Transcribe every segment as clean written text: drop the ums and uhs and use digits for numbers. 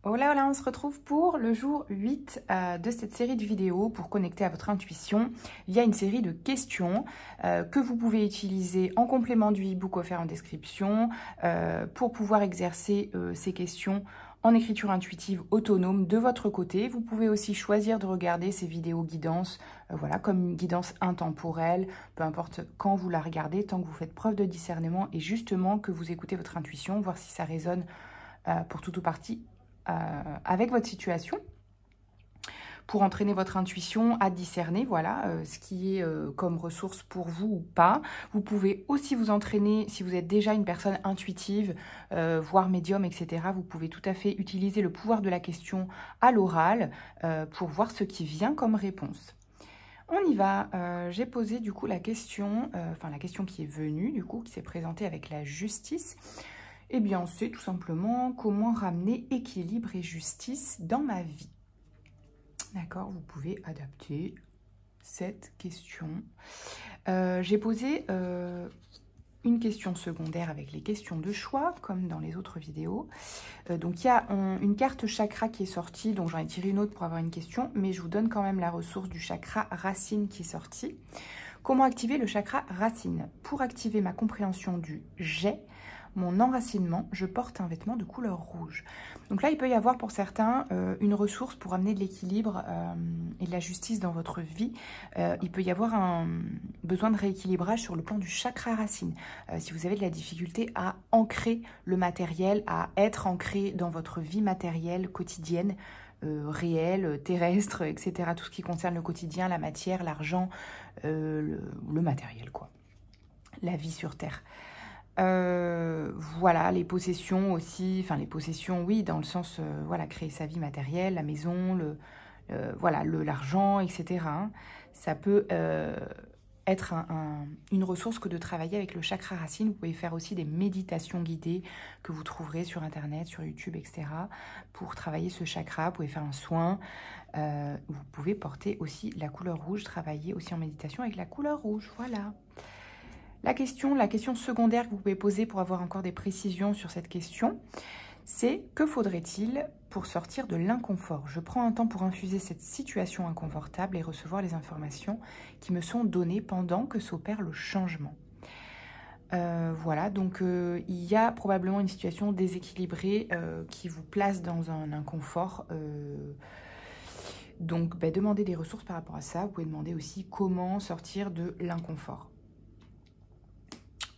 Hola, hola, on se retrouve pour le jour 8 de cette série de vidéos pour connecter à votre intuition via une série de questions que vous pouvez utiliser en complément du e-book offert en description pour pouvoir exercer ces questions en écriture intuitive autonome de votre côté. Vous pouvez aussi choisir de regarder ces vidéos guidance, voilà, comme une guidance intemporelle, peu importe quand vous la regardez, tant que vous faites preuve de discernement et justement que vous écoutez votre intuition, voir si ça résonne pour tout ou partie avec votre situation, pour entraîner votre intuition à discerner, voilà, ce qui est comme ressource pour vous ou pas. Vous pouvez aussi vous entraîner, si vous êtes déjà une personne intuitive, voire médium, etc., vous pouvez tout à fait utiliser le pouvoir de la question à l'oral pour voir ce qui vient comme réponse. On y va. J'ai posé du coup la question, la question qui est venue, du coup, qui s'est présentée avec la justice. Eh bien, c'est tout simplement comment ramener équilibre et justice dans ma vie. D'accord, vous pouvez adapter cette question. J'ai posé une question secondaire avec les questions de choix, comme dans les autres vidéos. Donc, il y a une carte chakra qui est sortie, donc j'en ai tiré une autre pour avoir une question, mais je vous donne quand même la ressource du chakra racine qui est sorti. Comment activer le chakra racine? Pour activer ma compréhension du « j'ai », mon enracinement, je porte un vêtement de couleur rouge. Donc là, il peut y avoir pour certains une ressource pour amener de l'équilibre et de la justice dans votre vie. Il peut y avoir un besoin de rééquilibrage sur le plan du chakra racine. Si vous avez de la difficulté à ancrer le matériel, à être ancré dans votre vie matérielle quotidienne, réelle, terrestre, etc. Tout ce qui concerne le quotidien, la matière, l'argent, le matériel, quoi. La vie sur Terre. Voilà, les possessions aussi, enfin les possessions, oui, dans le sens, voilà, créer sa vie matérielle, la maison, voilà, l'argent, etc. Hein. Ça peut être une ressource que de travailler avec le chakra racine. Vous pouvez faire aussi des méditations guidées que vous trouverez sur Internet, sur YouTube, etc. pour travailler ce chakra. Vous pouvez faire un soin. Vous pouvez porter aussi la couleur rouge, travailler aussi en méditation avec la couleur rouge, voilà. La question secondaire que vous pouvez poser pour avoir encore des précisions sur cette question, c'est que faudrait-il pour sortir de l'inconfort? Je prends un temps pour infuser cette situation inconfortable et recevoir les informations qui me sont données pendant que s'opère le changement. Voilà, donc il y a probablement une situation déséquilibrée qui vous place dans un inconfort. Donc, demandez des ressources par rapport à ça. Vous pouvez demander aussi comment sortir de l'inconfort.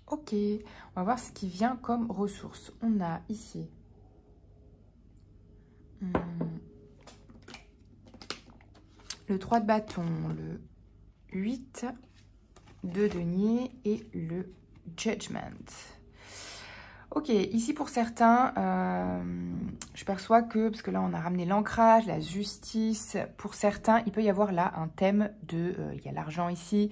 Ok, on va voir ce qui vient comme ressource. On a ici le 3 de bâton, le 8 de denier et le judgment. Ok, ici pour certains, je perçois que, parce que là on a ramené l'ancrage, la justice, pour certains, il peut y avoir là un thème de, il y a l'argent ici,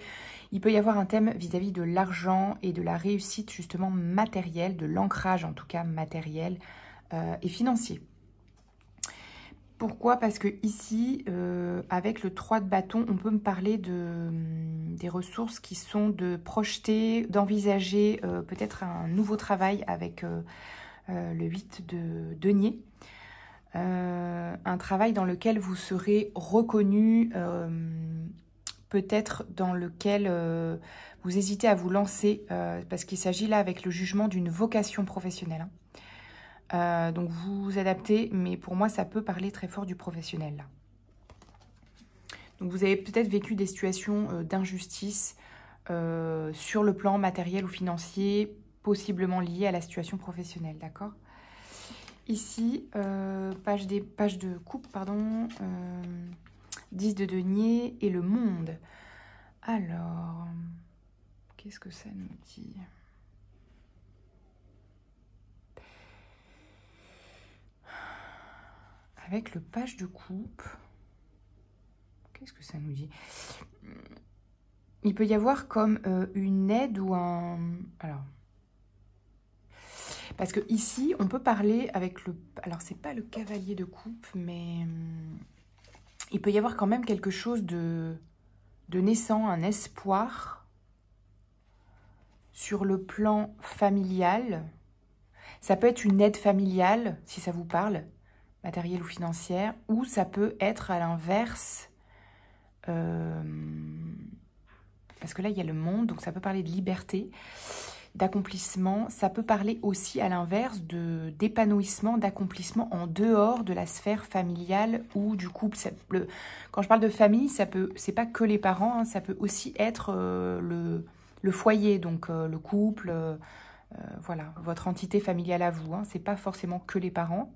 il peut y avoir un thème vis-à-vis de l'argent et de la réussite justement matérielle, de l'ancrage en tout cas matériel et financier. Pourquoi? Parce que ici, avec le 3 de bâton, on peut me parler des ressources qui sont de projeter, d'envisager peut-être un nouveau travail avec le 8 de denier. Un travail dans lequel vous serez reconnu, peut-être dans lequel vous hésitez à vous lancer, parce qu'il s'agit là avec le jugement d'une vocation professionnelle. Donc vous adaptez, mais pour moi ça peut parler très fort du professionnel là. Donc vous avez peut-être vécu des situations d'injustice sur le plan matériel ou financier, possiblement liées à la situation professionnelle, d'accord? Ici, page de coupe, pardon, 10 de denier et le monde. Alors, qu'est-ce que ça nous dit ? Avec le page de coupe, qu'est-ce que ça nous dit? Il peut y avoir comme une aide ou un... Alors, parce que ici, on peut parler avec le... Alors, c'est pas le cavalier de coupe, mais il peut y avoir quand même quelque chose de naissant, un espoir sur le plan familial. Ça peut être une aide familiale, si ça vous parle. matérielle ou financière, ou ça peut être à l'inverse, parce que là, il y a le monde, donc ça peut parler de liberté, d'accomplissement. Ça peut parler aussi à l'inverse d'épanouissement, d'accomplissement en dehors de la sphère familiale ou du couple. Quand je parle de famille, c'est pas que les parents, hein, ça peut aussi être le foyer, donc le couple, voilà, votre entité familiale à vous. Hein, c'est pas forcément que les parents.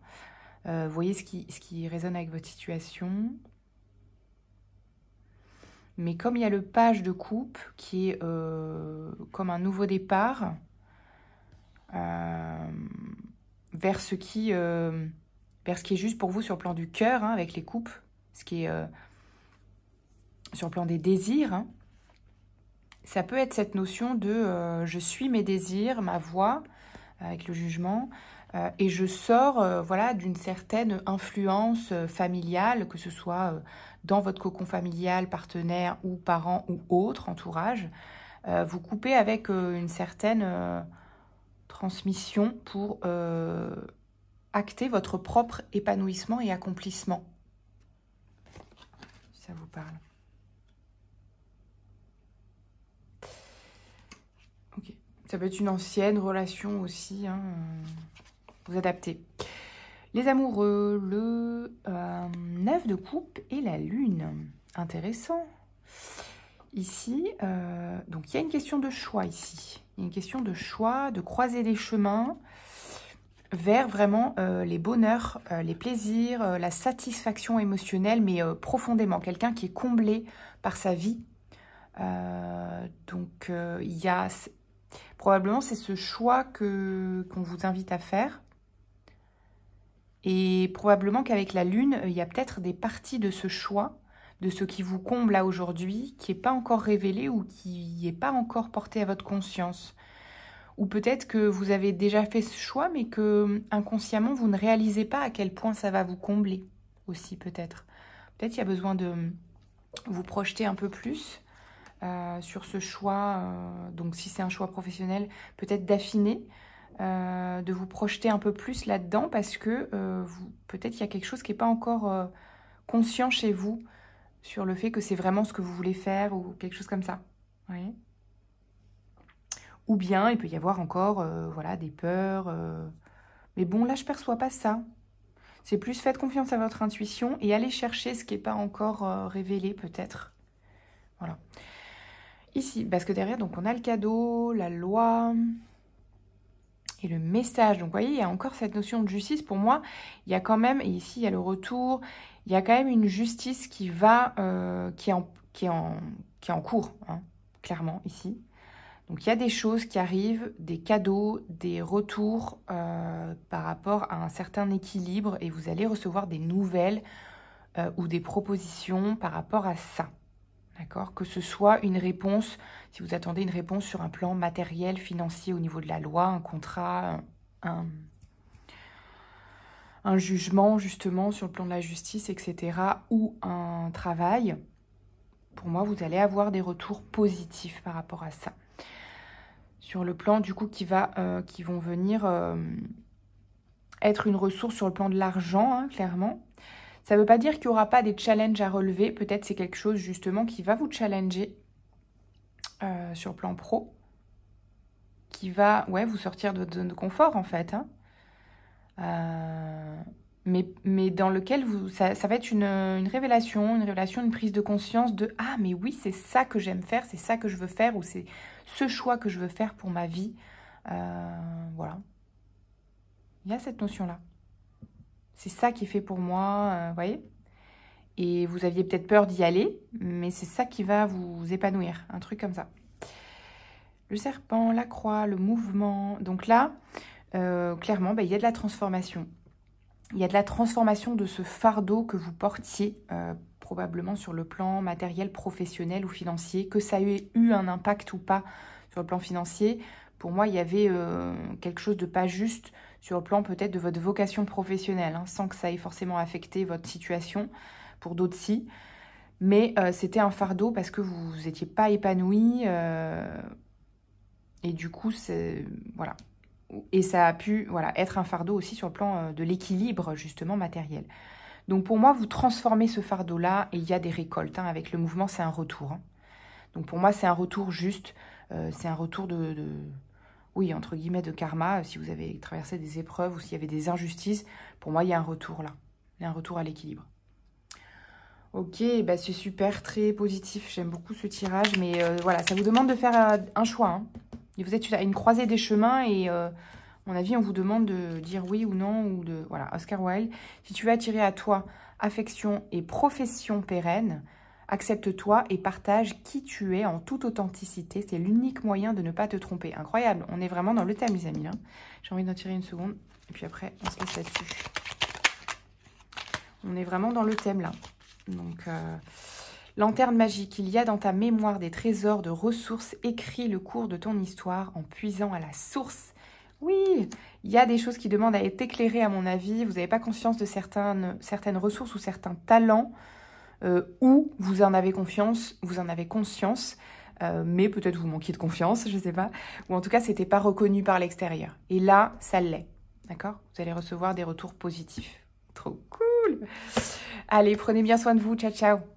Vous voyez ce qui résonne avec votre situation. Mais comme il y a le page de coupe qui est comme un nouveau départ vers ce qui est juste pour vous sur le plan du cœur, hein, avec les coupes, ce qui est sur le plan des désirs, hein, ça peut être cette notion de je suis mes désirs, ma voix, avec le jugement, et je sors voilà, d'une certaine influence familiale, que ce soit dans votre cocon familial, partenaire ou parent ou autre, entourage. Vous coupez avec une certaine transmission pour acter votre propre épanouissement et accomplissement. Si ça vous parle. Ok. Ça peut être une ancienne relation aussi, hein, vous adaptez. Les amoureux, le 9 de coupe et la lune. Intéressant. Ici, donc il y a une question de choix ici. Il y a une question de choix, de croiser des chemins vers vraiment les bonheurs, les plaisirs, la satisfaction émotionnelle, mais profondément. Quelqu'un qui est comblé par sa vie. Donc, il y a... Probablement, c'est ce choix qu'on vous invite à faire. Et probablement qu'avec la lune, il y a peut-être des parties de ce choix, de ce qui vous comble là aujourd'hui, qui n'est pas encore révélé ou qui n'est pas encore porté à votre conscience. Ou peut-être que vous avez déjà fait ce choix, mais que inconsciemment, vous ne réalisez pas à quel point ça va vous combler aussi, peut-être. Peut-être qu'il y a besoin de vous projeter un peu plus sur ce choix. Donc, si c'est un choix professionnel, peut-être d'affiner, de vous projeter un peu plus là-dedans, parce que peut-être qu'il y a quelque chose qui n'est pas encore conscient chez vous sur le fait que c'est vraiment ce que vous voulez faire ou quelque chose comme ça. Vous voyez ? Ou bien, il peut y avoir encore voilà, des peurs. Mais bon, là, je ne perçois pas ça. C'est plus faites confiance à votre intuition et allez chercher ce qui n'est pas encore révélé, peut-être. Voilà. Ici, parce que derrière, donc, on a le cadeau, la loi et le message. Donc, vous voyez, il y a encore cette notion de justice. Pour moi, il y a quand même, et ici, il y a le retour, il y a quand même une justice qui va, qui est en cours, hein, clairement, ici. Donc, il y a des choses qui arrivent, des cadeaux, des retours par rapport à un certain équilibre et vous allez recevoir des nouvelles ou des propositions par rapport à ça. D'accord ? Que ce soit une réponse, si vous attendez une réponse sur un plan matériel, financier au niveau de la loi, un contrat, un jugement justement sur le plan de la justice, etc. ou un travail, pour moi, vous allez avoir des retours positifs par rapport à ça. Sur le plan du coup qui vont venir être une ressource sur le plan de l'argent, hein, clairement. Ça ne veut pas dire qu'il n'y aura pas des challenges à relever. Peut-être c'est quelque chose justement qui va vous challenger sur le plan pro. Qui va vous sortir de votre zone de confort en fait. Hein. Mais dans lequel ça va être une révélation, une prise de conscience de « Ah mais oui, c'est ça que j'aime faire, c'est ça que je veux faire » ou « C'est ce choix que je veux faire pour ma vie. » Voilà. Il y a cette notion-là. C'est ça qui est fait pour moi, vous voyez ? Et vous aviez peut-être peur d'y aller, mais c'est ça qui va vous épanouir, un truc comme ça. Le serpent, la croix, le mouvement. Donc là, clairement, il y a de la transformation. Il y a de la transformation de ce fardeau que vous portiez, probablement sur le plan matériel, professionnel ou financier, que ça ait eu un impact ou pas sur le plan financier. Pour moi, il y avait quelque chose de pas juste sur le plan peut-être de votre vocation professionnelle, hein, sans que ça ait forcément affecté votre situation, pour d'autres si. Mais c'était un fardeau parce que vous n'étiez pas épanoui. Et du coup, voilà. Et ça a pu voilà, être un fardeau aussi sur le plan de l'équilibre, justement, matériel. Donc, pour moi, vous transformez ce fardeau-là et il y a des récoltes. Hein, avec le mouvement, c'est un retour. Hein. Donc, pour moi, c'est un retour juste. C'est un retour oui, entre guillemets, de karma. Si vous avez traversé des épreuves ou s'il y avait des injustices, pour moi, il y a un retour là. Il y a un retour à l'équilibre. Ok, bah c'est super, très positif. J'aime beaucoup ce tirage. Mais voilà, ça vous demande de faire un choix. Hein. Et vous êtes à une croisée des chemins et... à mon avis, on vous demande de dire oui ou non, ou de... Voilà, Oscar Wilde. Si tu veux attirer à toi affection et profession pérenne, accepte-toi et partage qui tu es en toute authenticité. C'est l'unique moyen de ne pas te tromper. Incroyable, on est vraiment dans le thème, les amis. J'ai envie d'en tirer une seconde. Et puis après, on se laisse là-dessus. On est vraiment dans le thème, là. Donc, lanterne magique. Il y a dans ta mémoire des trésors de ressources. Écris le cours de ton histoire en puisant à la source. Oui, il y a des choses qui demandent à être éclairées, à mon avis. Vous n'avez pas conscience de certaines ressources ou certains talents, ou vous en avez confiance, vous en avez conscience, mais peut-être vous manquiez de confiance, je ne sais pas. Ou en tout cas, ce n'était pas reconnu par l'extérieur. Et là, ça l'est. D'accord? Vous allez recevoir des retours positifs. Trop cool! Allez, prenez bien soin de vous. Ciao, ciao!